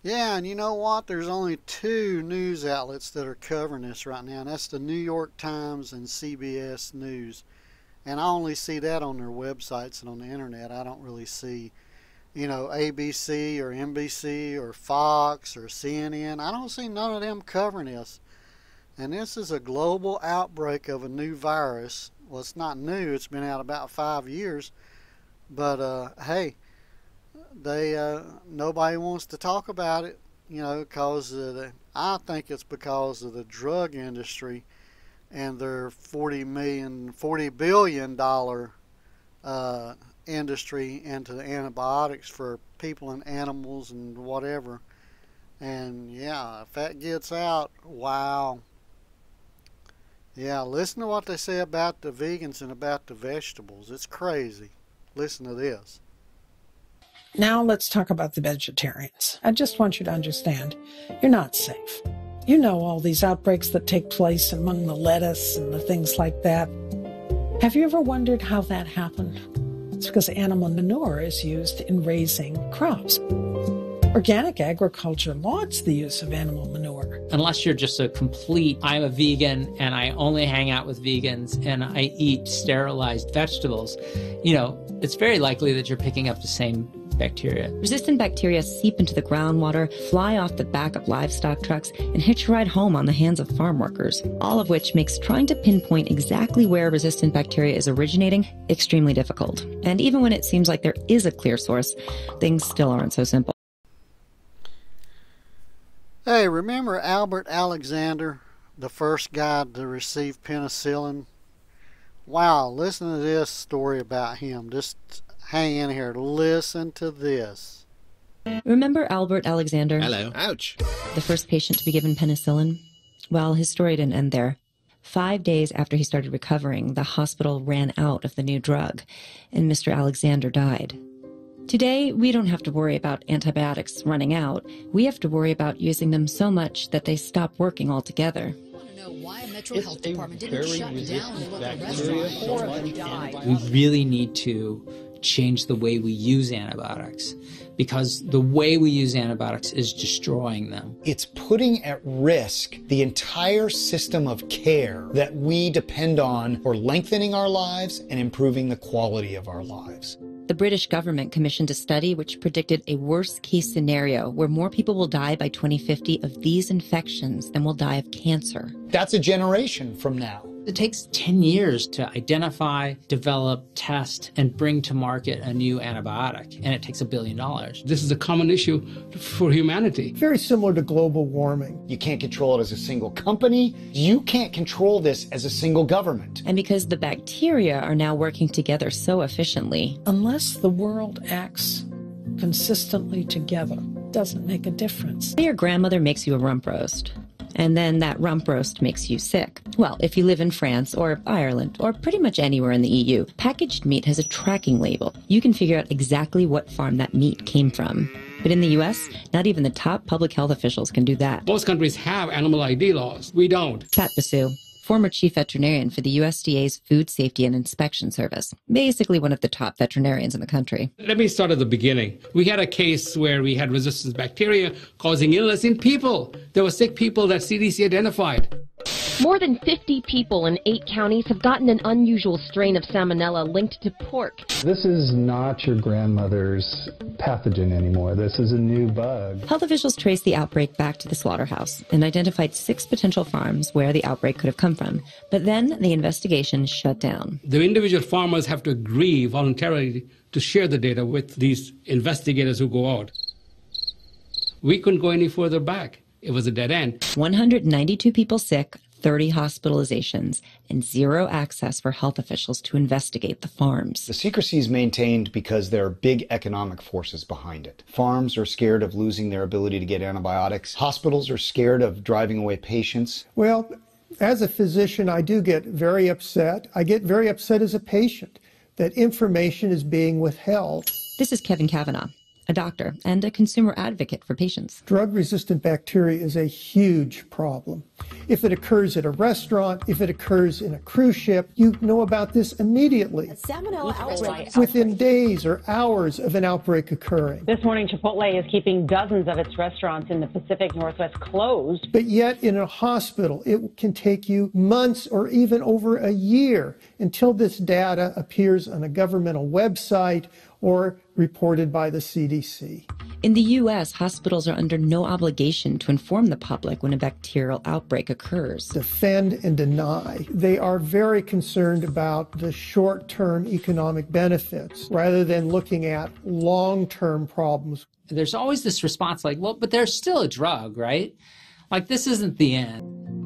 Yeah, and you know what? There's only two news outlets that are covering this right now, and that's the New York Times and CBS News. And I only see that on their websites and on the internet. I don't really see, ABC or NBC or Fox or CNN. I don't see none of them covering this. And this is a global outbreak of a new virus. Well, it's not new. It's been out about 5 years. But, hey, nobody wants to talk about it, because I think it's because of the drug industry and their $40 billion industry into the antibiotics for people and animals and whatever. And yeah, if that gets out, wow. Yeah, listen to what they say about the vegans and about the vegetables. It's crazy. Listen to this. Now let's talk about the vegetarians. I just want you to understand, you're not safe. You know all these outbreaks that take place among the lettuce and the things like that. Have you ever wondered how that happened? It's because animal manure is used in raising crops. Organic agriculture lauds the use of animal manure. Unless you're just I'm a vegan and I only hang out with vegans and I eat sterilized vegetables, it's very likely that you're picking up the same bacteria. Resistant bacteria seep into the groundwater, fly off the back of livestock trucks, and hitch a ride home on the hands of farm workers, all of which makes trying to pinpoint exactly where resistant bacteria is originating extremely difficult. And even when it seems like there is a clear source, things still aren't so simple. Hey, remember Albert Alexander, the first guy to receive penicillin? Wow, listen to this story about him. Just hang in here. Listen to this. Remember Albert Alexander? Hello. Ouch. The first patient to be given penicillin? Well, his story didn't end there. 5 days after he started recovering, the hospital ran out of the new drug, and Mr. Alexander died. Today, we don't have to worry about antibiotics running out. We have to worry about using them so much that they stop working altogether. Why a Metro Health Department didn't shut down a local restaurant. We really need to change the way we use antibiotics, because the way we use antibiotics is destroying them. It's putting at risk the entire system of care that we depend on for lengthening our lives and improving the quality of our lives. The British government commissioned a study which predicted a worst-case scenario where more people will die by 2050 of these infections than will die of cancer. That's a generation from now. It takes 10 years to identify, develop, test, and bring to market a new antibiotic, and it takes $1 billion. This is a common issue for humanity. Very similar to global warming. You can't control it as a single company. You can't control this as a single government. And because the bacteria are now working together so efficiently, unless the world acts consistently together, it doesn't make a difference. Your grandmother makes you a rump roast, and then that rump roast makes you sick. Well, if you live in France or Ireland or pretty much anywhere in the EU, packaged meat has a tracking label. You can figure out exactly what farm that meat came from. But in the U.S., not even the top public health officials can do that. Most countries have animal ID laws. We don't. Pat Basu, former chief veterinarian for the USDA's Food Safety and Inspection Service, basically one of the top veterinarians in the country. Let me start at the beginning. We had a case where we had resistant bacteria causing illness in people. There were sick people that CDC identified. More than 50 people in 8 counties have gotten an unusual strain of salmonella linked to pork. This is not your grandmother's pathogen anymore. This is a new bug. Health officials traced the outbreak back to the slaughterhouse and identified 6 potential farms where the outbreak could have come from. But then the investigation shut down. The individual farmers have to agree voluntarily to share the data with these investigators who go out. We couldn't go any further back. It was a dead end. 192 people sick, 30 hospitalizations, and 0 access for health officials to investigate the farms. The secrecy is maintained because there are big economic forces behind it. Farms are scared of losing their ability to get antibiotics. Hospitals are scared of driving away patients. Well, as a physician, I do get very upset. I get very upset as a patient that information is being withheld. This is Kevin Kavanaugh. a doctor and a consumer advocate for patients. Drug-resistant bacteria is a huge problem. If it occurs at a restaurant, if it occurs in a cruise ship, you know about this immediately. A salmonella outbreak. Within days or hours of an outbreak occurring. This morning, Chipotle is keeping dozens of its restaurants in the Pacific Northwest closed. But yet in a hospital, it can take you months or even over a year until this data appears on a governmental website or reported by the CDC. In the U.S., hospitals are under no obligation to inform the public when a bacterial outbreak occurs. Defend and deny. They are very concerned about the short-term economic benefits rather than looking at long-term problems. There's always this response like, well, but there's still a drug, right? Like, this isn't the end.